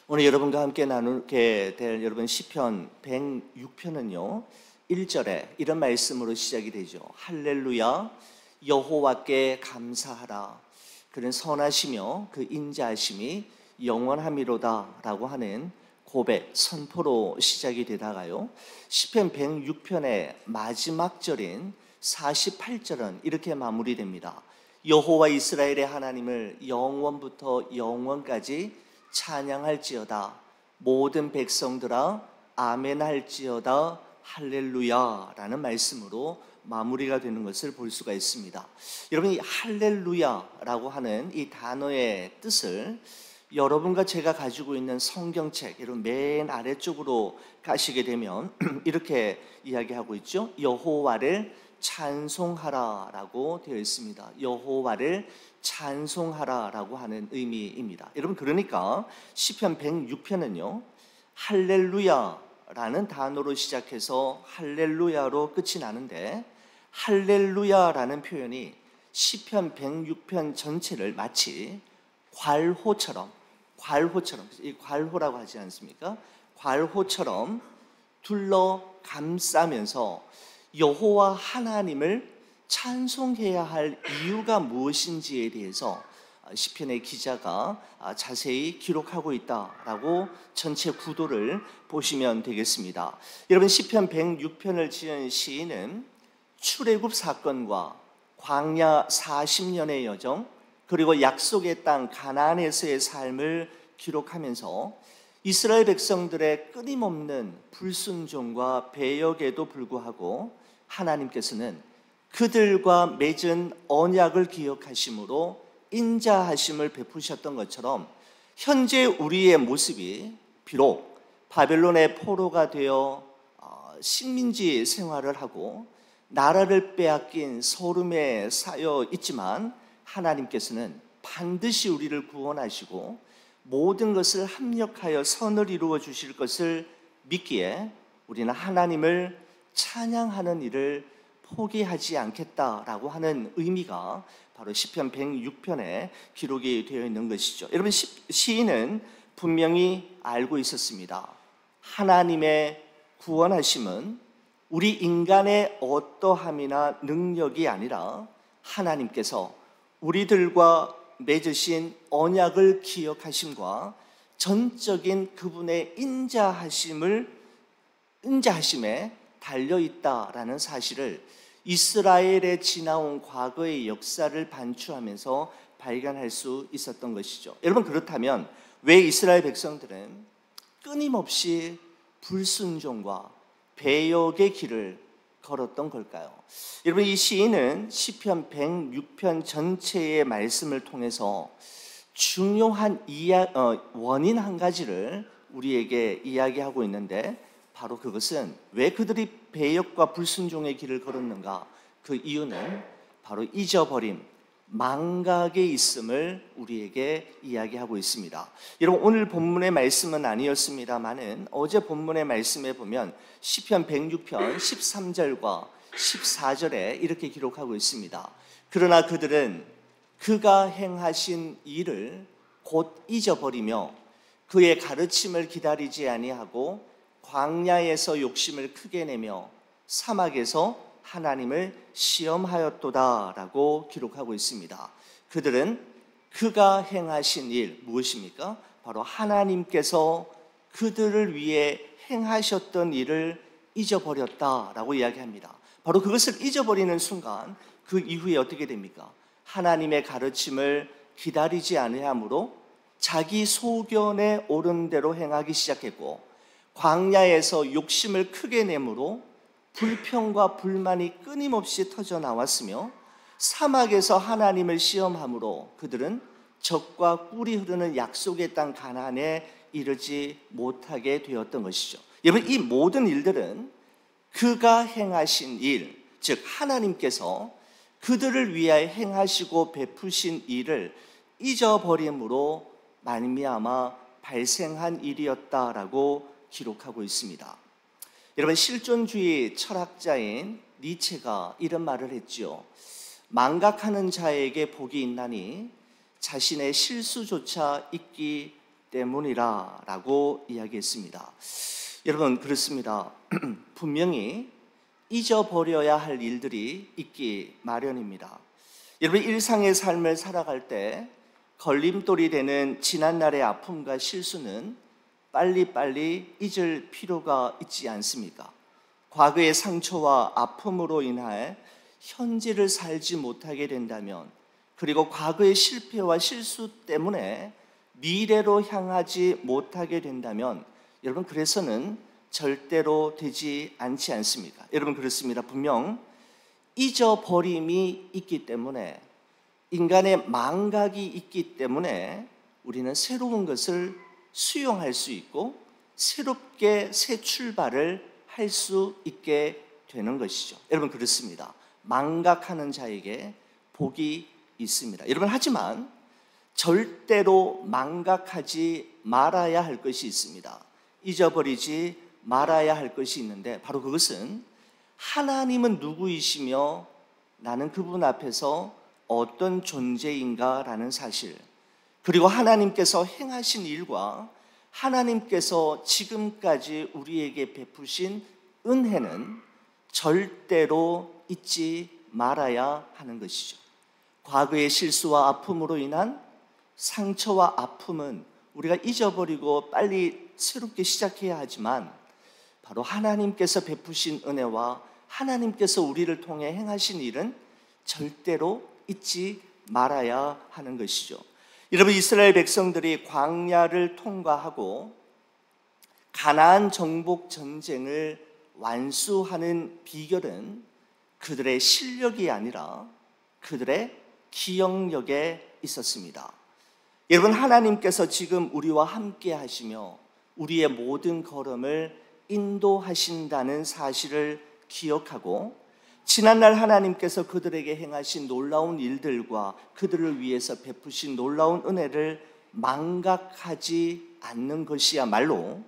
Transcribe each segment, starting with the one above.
오늘 여러분과 함께 나누게 될 여러분 시편 106편은요 1절에 이런 말씀으로 시작이 되죠. 할렐루야 여호와께 감사하라. 그는 선하시며 그 인자하심이 영원함이로다 라고 하는 고백, 선포로 시작이 되다가요 시편 106편의 마지막 절인 48절은 이렇게 마무리됩니다. 여호와 이스라엘의 하나님을 영원부터 영원까지 찬양할지어다. 모든 백성들아 아멘할지어다. 할렐루야 라는 말씀으로 마무리가 되는 것을 볼 수가 있습니다. 여러분, 이 할렐루야라고 하는 이 단어의 뜻을 여러분과 제가 가지고 있는 성경책, 여러분 맨 아래쪽으로 가시게 되면 이렇게 이야기하고 있죠. 여호와를 찬송하라 라고 되어 있습니다. 여호와를 찬송하라 라고 하는 의미입니다. 여러분, 그러니까 시편 106편은요 할렐루야 라는 단어로 시작해서 할렐루야로 끝이 나는데, 할렐루야 라는 표현이 시편 106편 전체를 마치 괄호처럼, 이 괄호라고 하지 않습니까? 괄호처럼 둘러 감싸면서 여호와 하나님을 찬송해야 할 이유가 무엇인지에 대해서 시편의 기자가 자세히 기록하고 있다라고 전체 구도를 보시면 되겠습니다. 여러분, 시편 106편을 지은 시인은 출애굽 사건과 광야 40년의 여정, 그리고 약속의 땅 가나안에서의 삶을 기록하면서 이스라엘 백성들의 끊임없는 불순종과 배역에도 불구하고 하나님께서는 그들과 맺은 언약을 기억하심으로 인자하심을 베푸셨던 것처럼, 현재 우리의 모습이 비록 바벨론의 포로가 되어 식민지 생활을 하고 나라를 빼앗긴 소름에 쌓여 있지만, 하나님께서는 반드시 우리를 구원하시고 모든 것을 합력하여 선을 이루어 주실 것을 믿기에 우리는 하나님을 찬양하는 일을 포기하지 않겠다라고 하는 의미가 바로 시편 106편에 기록이 되어 있는 것이죠. 여러분, 시인은 분명히 알고 있었습니다. 하나님의 구원하심은 우리 인간의 어떠함이나 능력이 아니라 하나님께서 우리들과 맺으신 언약을 기억하심과 전적인 그분의 인자하심에 달려있다라는 사실을 이스라엘에 지나온 과거의 역사를 반추하면서 발견할 수 있었던 것이죠. 여러분, 그렇다면 왜 이스라엘 백성들은 끊임없이 불순종과 배역의 길을 걸었던 걸까요? 여러분, 이 시인은 시편 106편 전체의 말씀을 통해서 중요한 원인 한 가지를 우리에게 이야기하고 있는데, 바로 그것은 왜 그들이 배역과 불순종의 길을 걸었는가? 그 이유는 바로 잊어버림, 망각에 있음을 우리에게 이야기하고 있습니다. 여러분, 오늘 본문의 말씀은 아니었습니다만은 어제 본문의 말씀에 보면 시편 106편 13절과 14절에 이렇게 기록하고 있습니다. 그러나 그들은 그가 행하신 일을 곧 잊어버리며 그의 가르침을 기다리지 아니하고 광야에서 욕심을 크게 내며 사막에서 하나님을 시험하였도다라고 기록하고 있습니다. 그들은 그가 행하신 일, 무엇입니까? 바로 하나님께서 그들을 위해 행하셨던 일을 잊어버렸다라고 이야기합니다. 바로 그것을 잊어버리는 순간 그 이후에 어떻게 됩니까? 하나님의 가르침을 기다리지 아니하므로 자기 소견에 옳은 대로 행하기 시작했고, 광야에서 욕심을 크게 내므로 불평과 불만이 끊임없이 터져 나왔으며, 사막에서 하나님을 시험함으로 그들은 적과 꿀이 흐르는 약속의 땅 가나안에 이르지 못하게 되었던 것이죠. 여러분, 이 모든 일들은 그가 행하신 일, 즉 하나님께서 그들을 위하여 행하시고 베푸신 일을 잊어버림으로 말미암아 발생한 일이었다라고 기록하고 있습니다. 여러분, 실존주의 철학자인 니체가 이런 말을 했지요. 망각하는 자에게 복이 있나니 자신의 실수조차 잊기 때문이라라고 이야기했습니다. 여러분, 그렇습니다. 분명히 잊어버려야 할 일들이 있기 마련입니다. 여러분, 일상의 삶을 살아갈 때 걸림돌이 되는 지난날의 아픔과 실수는 빨리빨리 잊을 필요가 있지 않습니까? 과거의 상처와 아픔으로 인해 현재를 살지 못하게 된다면, 그리고 과거의 실패와 실수 때문에 미래로 향하지 못하게 된다면, 여러분, 그래서는 절대로 되지 않지 않습니까? 여러분, 그렇습니다. 분명 잊어버림이 있기 때문에, 인간의 망각이 있기 때문에 우리는 새로운 것을 수용할 수 있고 새롭게 새 출발을 할 수 있게 되는 것이죠. 여러분, 그렇습니다. 망각하는 자에게 복이 있습니다. 여러분, 하지만 절대로 망각하지 말아야 할 것이 있습니다. 잊어버리지 말아야 할 것이 있는데, 바로 그것은 하나님은 누구이시며 나는 그분 앞에서 어떤 존재인가라는 사실, 그리고 하나님께서 행하신 일과 하나님께서 지금까지 우리에게 베푸신 은혜는 절대로 잊지 말아야 하는 것이죠. 과거의 실수와 아픔으로 인한 상처와 아픔은 우리가 잊어버리고 빨리 새롭게 시작해야 하지만, 바로 하나님께서 베푸신 은혜와 하나님께서 우리를 통해 행하신 일은 절대로 잊지 말아야 하는 것이죠. 여러분, 이스라엘 백성들이 광야를 통과하고 가나안 정복 전쟁을 완수하는 비결은 그들의 실력이 아니라 그들의 기억력에 있었습니다. 여러분, 하나님께서 지금 우리와 함께 하시며 우리의 모든 걸음을 인도하신다는 사실을 기억하고, 지난날 하나님께서 그들에게 행하신 놀라운 일들과 그들을 위해서 베푸신 놀라운 은혜를 망각하지 않는 것이야말로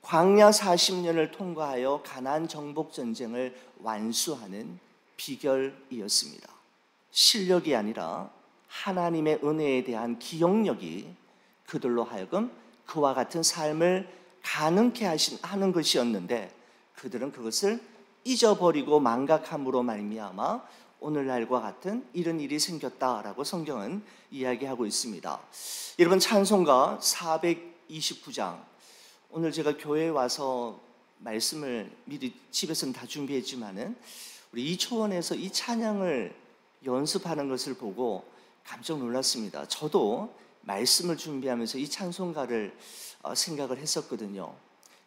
광야 40년을 통과하여 가나안 정복 전쟁을 완수하는 비결이었습니다. 실력이 아니라 하나님의 은혜에 대한 기억력이 그들로 하여금 그와 같은 삶을 가능케 하는 것이었는데, 그들은 그것을 잊어버리고 망각함으로 말미암아 오늘날과 같은 이런 일이 생겼다라고 성경은 이야기하고 있습니다. 여러분, 찬송가 429장, 오늘 제가 교회에 와서 말씀을 미리 집에서는 다 준비했지만은 우리 이초원에서 이 찬양을 연습하는 것을 보고 깜짝 놀랐습니다. 저도 말씀을 준비하면서 이 찬송가를 생각을 했었거든요.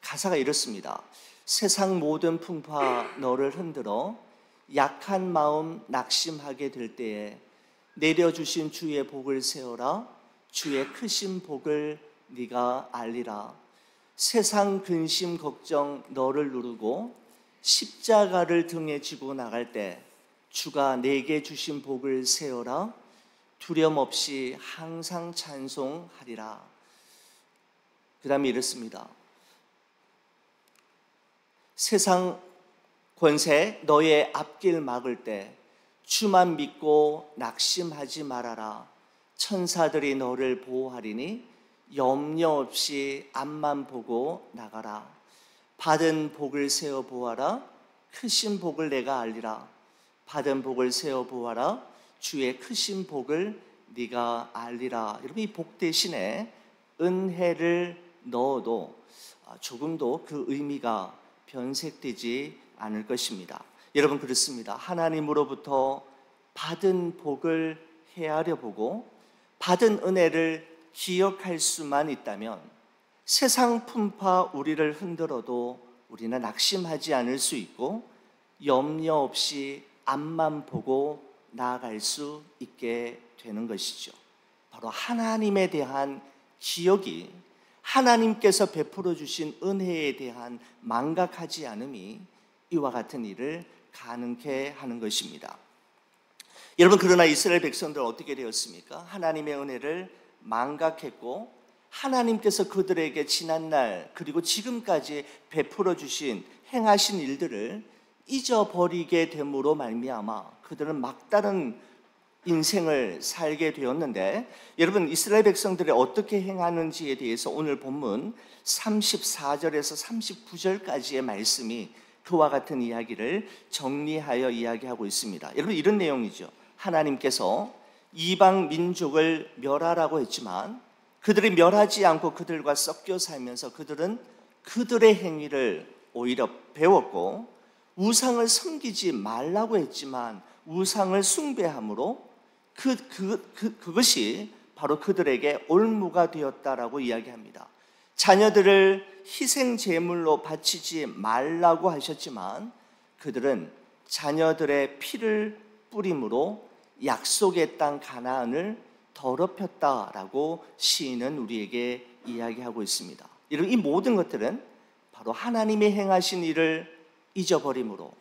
가사가 이렇습니다. 세상 모든 풍파 너를 흔들어 약한 마음 낙심하게 될 때에 내려주신 주의 복을 세워라. 주의 크신 복을 네가 알리라. 세상 근심 걱정 너를 누르고 십자가를 등에 지고 나갈 때 주가 내게 주신 복을 세워라. 두려움 없이 항상 찬송하리라. 그 다음에 이렇습니다. 세상 권세 너의 앞길 막을 때 주만 믿고 낙심하지 말아라. 천사들이 너를 보호하리니 염려 없이 앞만 보고 나가라. 받은 복을 세어 보아라. 크신 복을 내가 알리라. 받은 복을 세어 보아라. 주의 크신 복을 네가 알리라. 여러분, 이 복 대신에 은혜를 넣어도 조금도 그 의미가 변색되지 않을 것입니다. 여러분, 그렇습니다. 하나님으로부터 받은 복을 헤아려 보고 받은 은혜를 기억할 수만 있다면 세상 풍파 우리를 흔들어도 우리는 낙심하지 않을 수 있고 염려 없이 앞만 보고 나아갈 수 있게 되는 것이죠. 바로 하나님에 대한 기억이, 하나님께서 베풀어 주신 은혜에 대한 망각하지 않음이 이와 같은 일을 가능케 하는 것입니다. 여러분, 그러나 이스라엘 백성들은 어떻게 되었습니까? 하나님의 은혜를 망각했고 하나님께서 그들에게 지난날 그리고 지금까지 베풀어 주신 행하신 일들을 잊어버리게 됨으로 말미암아 그들은 막다른 인생을 살게 되었는데, 여러분 이스라엘 백성들이 어떻게 행하는지에 대해서 오늘 본문 34절에서 39절까지의 말씀이 그와 같은 이야기를 정리하여 이야기하고 있습니다. 여러분 이런 내용이죠. 하나님께서 이방 민족을 멸하라고 했지만 그들이 멸하지 않고 그들과 섞여 살면서 그들은 그들의 행위를 오히려 배웠고, 우상을 섬기지 말라고 했지만 우상을 숭배함으로 그것이 바로 그들에게 올무가 되었다라고 이야기합니다. 자녀들을 희생 제물로 바치지 말라고 하셨지만 그들은 자녀들의 피를 뿌림으로 약속의 땅 가나안을 더럽혔다라고 시인은 우리에게 이야기하고 있습니다. 이 모든 것들은 바로 하나님의 행하신 일을 잊어버림으로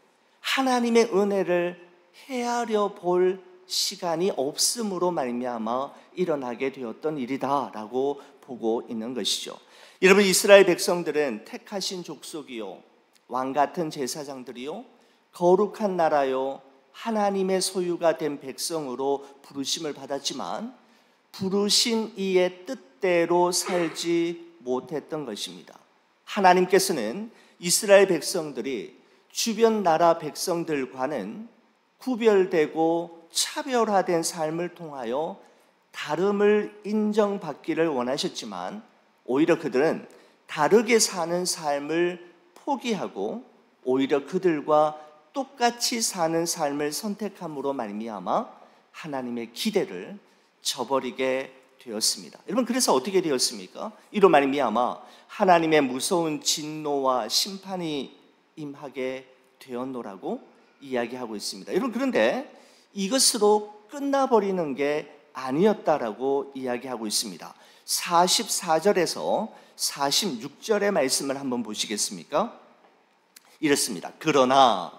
하나님의 은혜를 헤아려 볼 시간이 없음으로 말미암아 일어나게 되었던 일이다라고 보고 있는 것이죠. 여러분 이스라엘 백성들은 택하신 족속이요, 왕 같은 제사장들이요, 거룩한 나라요, 하나님의 소유가 된 백성으로 부르심을 받았지만 부르신 이의 뜻대로 살지 못했던 것입니다. 하나님께서는 이스라엘 백성들이 주변 나라 백성들과는 구별되고 차별화된 삶을 통하여 다름을 인정받기를 원하셨지만 오히려 그들은 다르게 사는 삶을 포기하고 오히려 그들과 똑같이 사는 삶을 선택함으로 말미암아 하나님의 기대를 저버리게 되었습니다. 여러분 그래서 어떻게 되었습니까? 이로 말미암아 하나님의 무서운 진노와 심판이 임하게 되었노라고 이야기하고 있습니다. 여러분 그런데 이것으로 끝나버리는 게 아니었다라고 이야기하고 있습니다. 44절에서 46절의 말씀을 한번 보시겠습니까? 이렇습니다. 그러나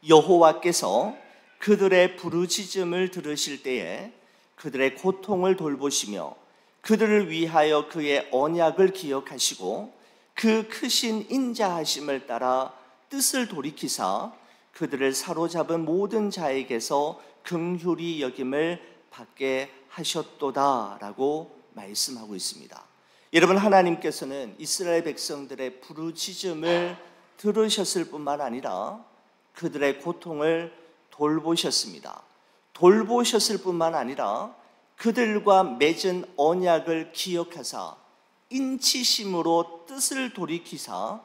여호와께서 그들의 부르짖음을 들으실 때에 그들의 고통을 돌보시며 그들을 위하여 그의 언약을 기억하시고 그 크신 인자하심을 따라 뜻을 돌이키사 그들을 사로잡은 모든 자에게서 긍휼히 여김을 받게 하셨도다라고 말씀하고 있습니다. 여러분 하나님께서는 이스라엘 백성들의 부르짖음을 들으셨을 뿐만 아니라 그들의 고통을 돌보셨습니다. 돌보셨을 뿐만 아니라 그들과 맺은 언약을 기억하사 인치심으로 뜻을 돌이키사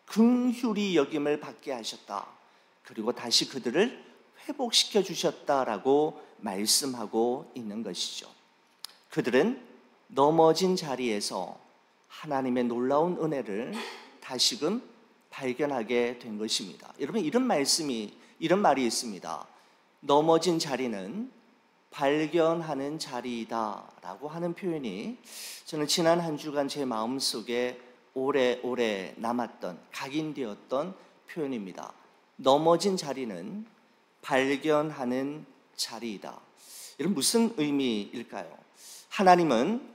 긍휼히 여김을 받게 하셨다. 그리고 다시 그들을 회복시켜 주셨다라고 말씀하고 있는 것이죠. 그들은 넘어진 자리에서 하나님의 놀라운 은혜를 다시금 발견하게 된 것입니다. 여러분 이런 말이 있습니다. 넘어진 자리는 발견하는 자리이다라고 하는 표현이 저는 지난 한 주간 제 마음속에 오래오래 남았던, 각인되었던 표현입니다. 넘어진 자리는 발견하는 자리이다. 여러분 무슨 의미일까요? 하나님은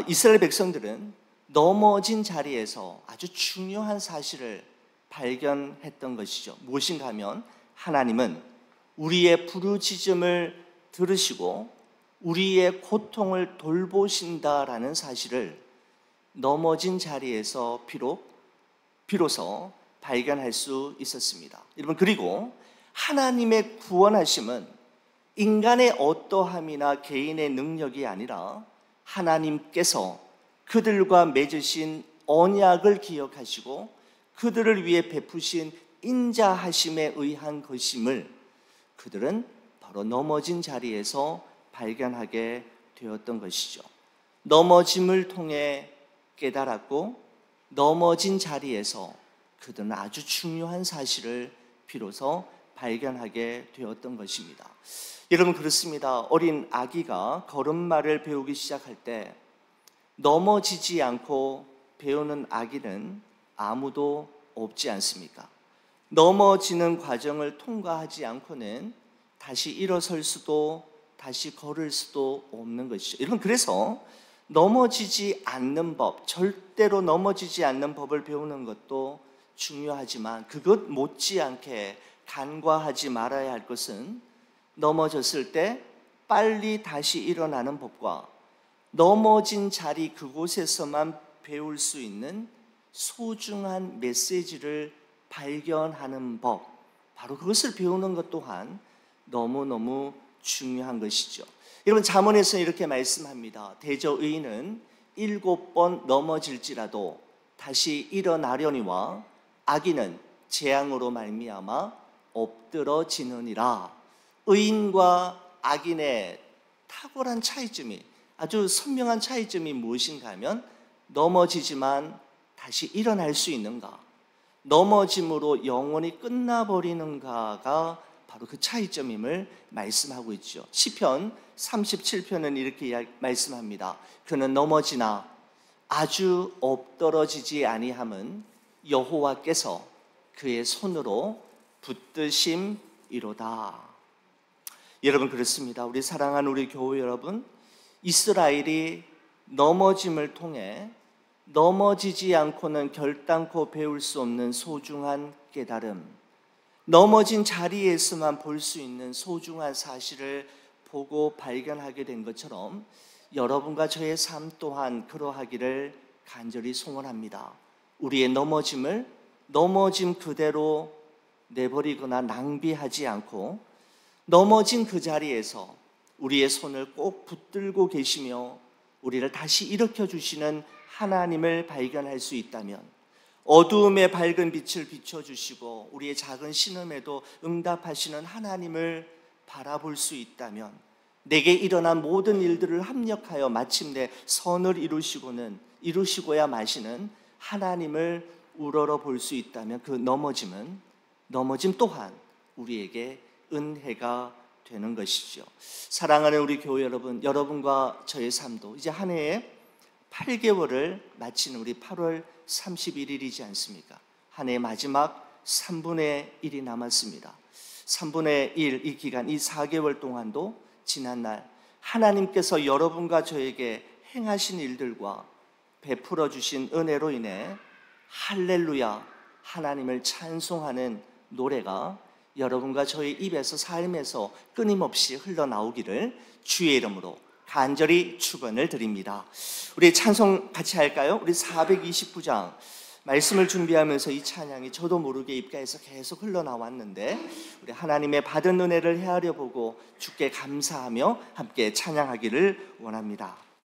이스라엘 백성들은 넘어진 자리에서 아주 중요한 사실을 발견했던 것이죠. 무엇인가 하면 하나님은 우리의 부르짖음을 들으시고 우리의 고통을 돌보신다라는 사실을 넘어진 자리에서 비로소 발견할 수 있었습니다. 여러분 그리고 하나님의 구원하심은 인간의 어떠함이나 개인의 능력이 아니라 하나님께서 그들과 맺으신 언약을 기억하시고 그들을 위해 베푸신 인자하심에 의한 것임을 그들은 바로 넘어진 자리에서 발견하게 되었던 것이죠. 넘어짐을 통해 깨달았고 넘어진 자리에서 그들은 아주 중요한 사실을 비로소 발견하게 되었던 것입니다. 여러분 그렇습니다. 어린 아기가 걸음마를 배우기 시작할 때 넘어지지 않고 배우는 아기는 아무도 없지 않습니까? 넘어지는 과정을 통과하지 않고는 다시 일어설 수도 다시 걸을 수도 없는 것이죠. 여러분 그래서 넘어지지 않는 법, 절대로 넘어지지 않는 법을 배우는 것도 중요하지만 그것 못지않게 간과하지 말아야 할 것은 넘어졌을 때 빨리 다시 일어나는 법과 넘어진 자리 그곳에서만 배울 수 있는 소중한 메시지를 발견하는 법, 바로 그것을 배우는 것 또한 너무너무 중요한 것이죠. 여러분, 잠언에서 이렇게 말씀합니다. 대저 의인은 7번 넘어질지라도 다시 일어나려니와 악인은 재앙으로 말미암아 엎드러지느니라. 의인과 악인의 탁월한 차이점이, 아주 선명한 차이점이 무엇인가 하면 넘어지지만 다시 일어날 수 있는가, 넘어짐으로 영원히 끝나버리는가가 바로 그 차이점임을 말씀하고 있죠. 시편 37편은 이렇게 말씀합니다. 그는 넘어지나 아주 엎드러지지 아니함은 여호와께서 그의 손으로 붙드심이로다. 여러분, 그렇습니다. 우리 사랑하는 우리 교회 여러분, 이스라엘이 넘어짐을 통해 넘어지지 않고는 결단코 배울 수 없는 소중한 깨달음, 넘어진 자리에서만 볼 수 있는 소중한 사실을 보고 발견하게 된 것처럼 여러분과 저의 삶 또한 그러하기를 간절히 소원합니다. 우리의 넘어짐을 넘어짐 그대로 내버리거나 낭비하지 않고 넘어진 그 자리에서 우리의 손을 꼭 붙들고 계시며 우리를 다시 일으켜 주시는 하나님을 발견할 수 있다면, 어두움에 밝은 빛을 비춰주시고 우리의 작은 신음에도 응답하시는 하나님을 바라볼 수 있다면, 내게 일어난 모든 일들을 합력하여 마침내 선을 이루시고야 마시는 하나님을 우러러 볼 수 있다면, 그 넘어짐 또한 우리에게 은혜가 되는 것이죠. 사랑하는 우리 교회 여러분, 여러분과 저의 삶도 이제 한 해에 8개월을 마치는 우리 8월 31일이지 않습니까? 한 해의 마지막 3분의 1이 남았습니다. 3분의 1 이 기간, 이 4개월 동안도 지난날 하나님께서 여러분과 저에게 행하신 일들과 베풀어 주신 은혜로 인해 할렐루야, 하나님을 찬송하는 노래가 여러분과 저의 입에서, 삶에서 끊임없이 흘러나오기를 주의 이름으로 간절히 축원을 드립니다. 우리 찬송 같이 할까요? 우리 429장 말씀을 준비하면서 이 찬양이 저도 모르게 입가에서 계속 흘러나왔는데, 우리 하나님의 받은 은혜를 헤아려 보고 주께 감사하며 함께 찬양하기를 원합니다.